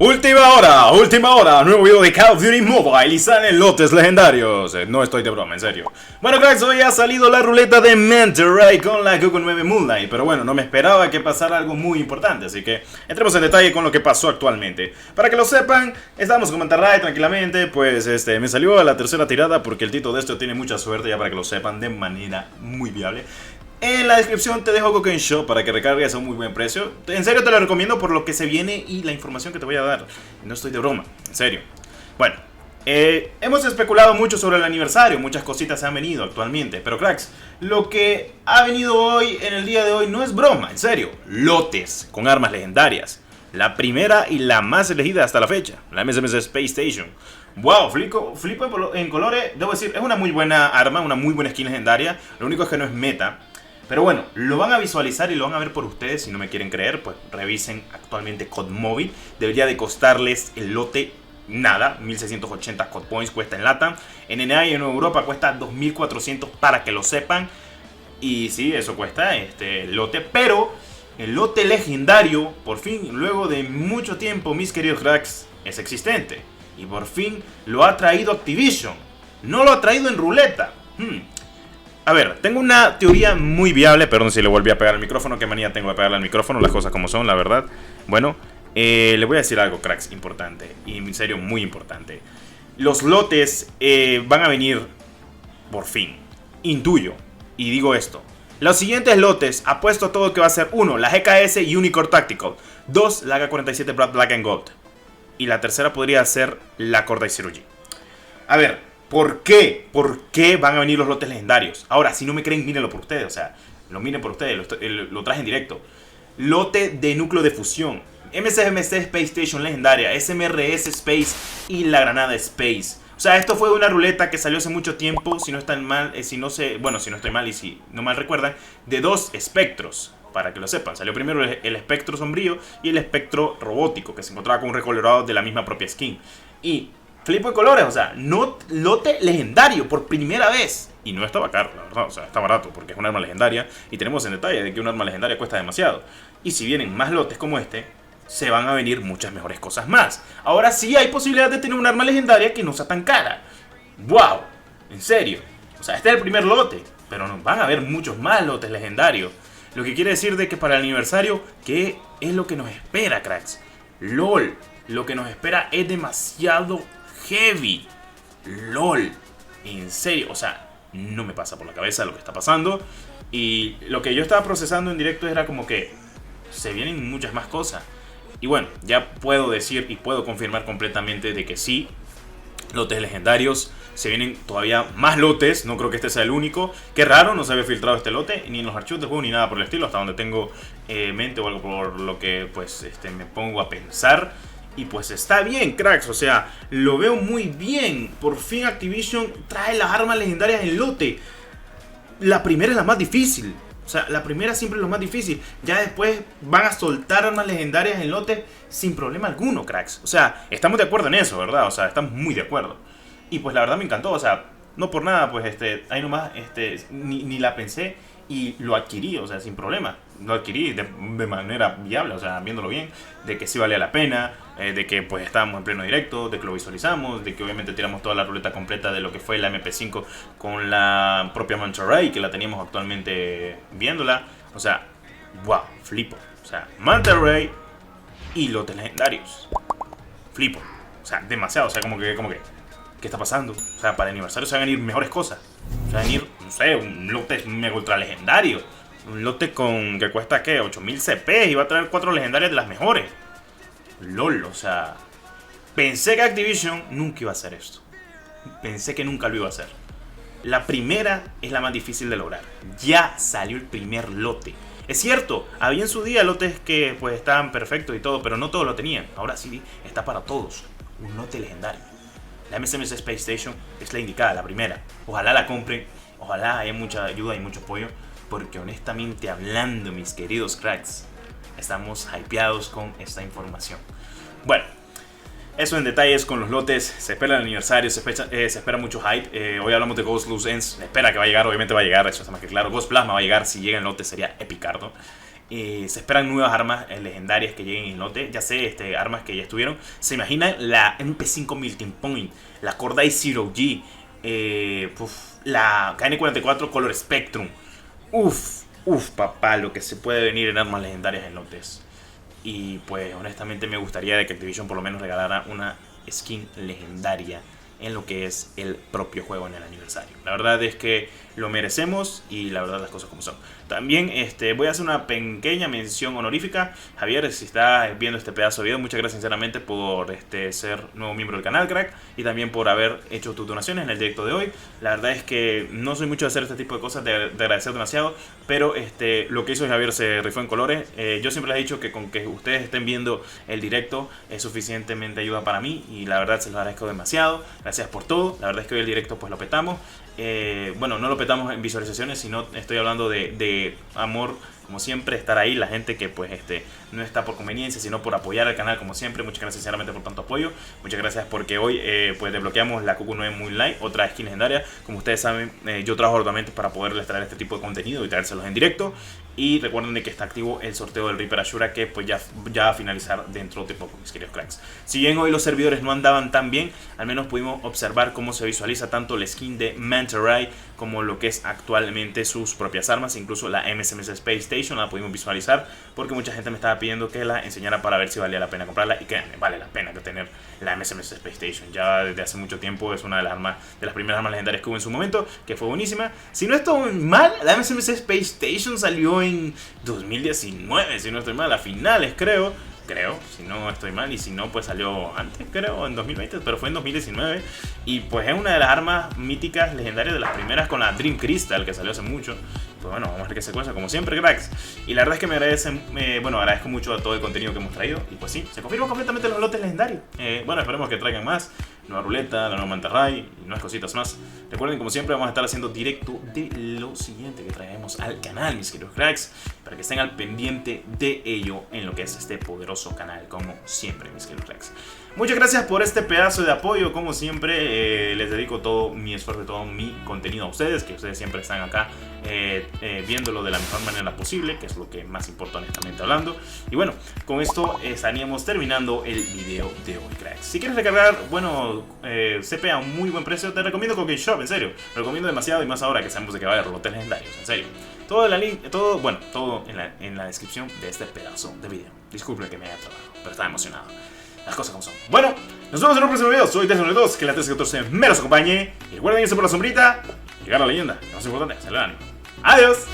Última hora, nuevo video de Call of Duty Mobile y salen lotes legendarios. No estoy de broma, en serio. Bueno, cracks, hoy ha salido la ruleta de Manta Ray con la Google 9 Moonlight. Pero bueno, no me esperaba que pasara algo muy importante, así que entremos en detalle con lo que pasó actualmente. Para que lo sepan, estábamos con Manta Ray tranquilamente, pues me salió a la tercera tirada porque el Tito de esto tiene mucha suerte, ya para que lo sepan, de manera muy viable. En la descripción te dejo Cocaine Shop para que recargues a un muy buen precio. En serio te lo recomiendo por lo que se viene y la información que te voy a dar. No estoy de broma, en serio. Bueno, hemos especulado mucho sobre el aniversario. Muchas cositas se han venido actualmente. Pero cracks, lo que ha venido hoy, en el día de hoy, no es broma, en serio. Lotes con armas legendarias. La primera y la más elegida hasta la fecha, la MSMS Space Station. Wow, flipo en colores. Debo decir, es una muy buena arma, una muy buena skin legendaria. Lo único es que no es meta. Pero bueno, lo van a visualizar y lo van a ver por ustedes. Si no me quieren creer, pues revisen actualmente COD Móvil. Debería de costarles el lote nada, 1680 COD Points cuesta en LATAM. En NA y en Europa cuesta 2400 para que lo sepan. Y sí, eso cuesta el lote. Pero el lote legendario, por fin, luego de mucho tiempo, mis queridos cracks, es existente. Y por fin lo ha traído Activision. No lo ha traído en ruleta. A ver, tengo una teoría muy viable. Perdón si le volví a pegar al micrófono. Qué manía tengo de pegarle al micrófono. Las cosas como son, la verdad. Bueno, le voy a decir algo, cracks, importante. Y en serio, muy importante. Los lotes van a venir por fin. Intuyo. Y digo esto. Los siguientes lotes, apuesto a todo que va a ser 1. La GKS Unicorn Tactical. 2. La AK-47 Black and Gold. Y la tercera podría ser la Cortex Zero G. A ver, ¿por qué? ¿Por qué van a venir los lotes legendarios? Ahora, si no me creen, mírenlo por ustedes. O sea, lo miren por ustedes, lo traje en directo. Lote de núcleo de fusión. MSMC Space Station legendaria. SMRS Space y la granada Space. O sea, esto fue una ruleta que salió hace mucho tiempo. Si no están mal, si no estoy mal y si no mal recuerdan, de 2 espectros. Para que lo sepan, salió primero el espectro sombrío y el espectro robótico, que se encontraba con un recolorado de la misma propia skin. Y flipo de colores, o sea, lote legendario por primera vez. Y no estaba caro, la verdad, o sea, está barato porque es un arma legendaria. Y tenemos en detalle de que un arma legendaria cuesta demasiado. Y si vienen más lotes como este, se van a venir muchas mejores cosas más. Ahora sí hay posibilidad de tener un arma legendaria que no sea tan cara. ¡Wow! En serio. O sea, este es el primer lote, pero van a haber muchos más lotes legendarios. Lo que quiere decir de que para el aniversario, ¿qué es lo que nos espera, cracks? LOL, lo que nos espera es demasiado heavy. LOL, en serio, o sea, no me pasa por la cabeza lo que está pasando. Y lo que yo estaba procesando en directo era como que se vienen muchas más cosas. Y bueno, ya puedo decir y puedo confirmar completamente de que sí, lotes legendarios. Se vienen todavía más lotes, no creo que este sea el único. Qué raro, no se había filtrado este lote, ni en los archivos de juego, ni nada por el estilo, hasta donde tengo mente o algo por lo que pues me pongo a pensar. Y pues está bien, cracks, o sea, lo veo muy bien. Por fin Activision trae las armas legendarias en lote. La primera es la más difícil. O sea, la primera siempre es lo más difícil. Ya después van a soltar armas legendarias en lote sin problema alguno, cracks. O sea, estamos de acuerdo en eso, ¿verdad? O sea, estamos muy de acuerdo. Y pues la verdad me encantó, o sea, no por nada, pues ahí nomás, ni la pensé y lo adquirí, o sea, sin problema. Lo adquirí de manera viable, o sea, viéndolo bien, de que sí valía la pena, de que pues estábamos en pleno directo, de que lo visualizamos, de que obviamente tiramos toda la ruleta completa de lo que fue la MP5 con la propia Manta Ray, que la teníamos actualmente viéndola. O sea, wow, flipo. O sea, Manta Ray y lotes legendarios. Flipo. O sea, demasiado, o sea, como que ¿qué está pasando? O sea, para el aniversario se van a venir mejores cosas. Se van a venir, no sé, un lote mega ultra legendario. Un lote que cuesta, ¿qué? 8000 CP y va a traer 4 legendarias de las mejores. LOL, o sea, pensé que Activision nunca iba a hacer esto. Pensé que nunca lo iba a hacer. La primera es la más difícil de lograr. Ya salió el primer lote. Es cierto, había en su día lotes que pues estaban perfectos y todo, pero no todos lo tenían. Ahora sí, está para todos. Un lote legendario. La MSMS Space Station es la indicada, la primera. Ojalá la compren, ojalá haya mucha ayuda y mucho apoyo, porque honestamente hablando, mis queridos cracks, estamos hypeados con esta información. Bueno, eso en detalles con los lotes. Se espera el aniversario, se espera mucho hype. Hoy hablamos de Ghost Loose Ends. Se espera que va a llegar, obviamente va a llegar, eso está más que claro. Ghost Plasma va a llegar, si llega el lote sería epicardo. Se esperan nuevas armas legendarias que lleguen en el lote. Ya sé, armas que ya estuvieron. Se imaginan la MP5 Melting Point, la Cordai Zero G, la KN-44 Color Spectrum. Papá, lo que se puede venir en armas legendarias en lotes. Y pues honestamente me gustaría de que Activision por lo menos regalara una skin legendaria en lo que es el propio juego en el aniversario. La verdad es que lo merecemos y la verdad las cosas como son. También voy a hacer una pequeña mención honorífica. Javier, si estás viendo este pedazo de video, muchas gracias sinceramente por ser nuevo miembro del canal, crack, y también por haber hecho tus donaciones en el directo de hoy. La verdad es que no soy mucho de hacer este tipo de cosas, de agradecer demasiado, pero lo que hizo Javier se rifó en colores. Yo siempre les he dicho que con que ustedes estén viendo el directo es suficientemente ayuda para mí y la verdad se los agradezco demasiado. Gracias por todo. La verdad es que hoy el directo pues lo petamos. Bueno, no lo petamos en visualizaciones, sino estoy hablando de amor, como siempre, estar ahí, la gente que pues no está por conveniencia, sino por apoyar al canal, como siempre. Muchas gracias sinceramente por tanto apoyo. Muchas gracias porque hoy pues desbloqueamos la QQ9 Moonlight, otra skin legendaria. Como ustedes saben, yo trabajo arduamente para poderles traer este tipo de contenido y traérselos en directo. Y recuerden de que está activo el sorteo del Reaper Ashura, que pues ya va a finalizar dentro de poco, mis queridos cracks. Si bien hoy los servidores no andaban tan bien, al menos pudimos observar cómo se visualiza tanto la skin de Manta Ray como lo que es actualmente sus propias armas. Incluso la MSMS Space Station la pudimos visualizar porque mucha gente me estaba pidiendo que la enseñara para ver si valía la pena comprarla. Y créanme, vale la pena tener la MSMS Space Station. Ya desde hace mucho tiempo es una de las armas, de las primeras armas legendarias que hubo en su momento, que fue buenísima. Si no estoy mal, la MSMS Space Station salió en 2019, si no estoy mal, a finales creo, si no estoy mal, y si no pues salió antes, creo, en 2020, pero fue en 2019, y pues es una de las armas míticas legendarias de las primeras, con la Dream Crystal que salió hace mucho. Pues bueno, vamos a ver qué secuencia, como siempre, cracks. Y la verdad es que me agradecen, agradezco mucho a todo el contenido que hemos traído. Y pues sí, se confirman completamente los lotes legendarios. Bueno, esperemos que traigan más. Nueva ruleta, la nueva Manta Ray y nuevas cositas más. Recuerden, como siempre, vamos a estar haciendo directo de lo siguiente que traemos al canal, mis queridos cracks, para que estén al pendiente de ello en lo que es este poderoso canal, como siempre, mis queridos cracks. Muchas gracias por este pedazo de apoyo, como siempre. Les dedico todo mi esfuerzo y todo mi contenido a ustedes, que ustedes siempre están acá viéndolo de la mejor manera posible, que es lo que más importa honestamente hablando. Y bueno, con esto estaríamos terminando el video de hoy, cracks. Si quieres recargar, CP a un muy buen precio, te recomiendo Coque Shop, en serio. Lo recomiendo demasiado, y más ahora que sabemos de que va a haber lotes legendarios, en serio. Todo en la descripción de este pedazo de video. Disculpen que me haya trabado, pero estaba emocionado. Las cosas como son. Bueno, nos vemos en un próximo video. Soy Tesla2, que la 1314 me los acompañe. Y recuerden irse por la sombrita, llegar a la leyenda. Lo más importante, se le dan. ¡Adiós!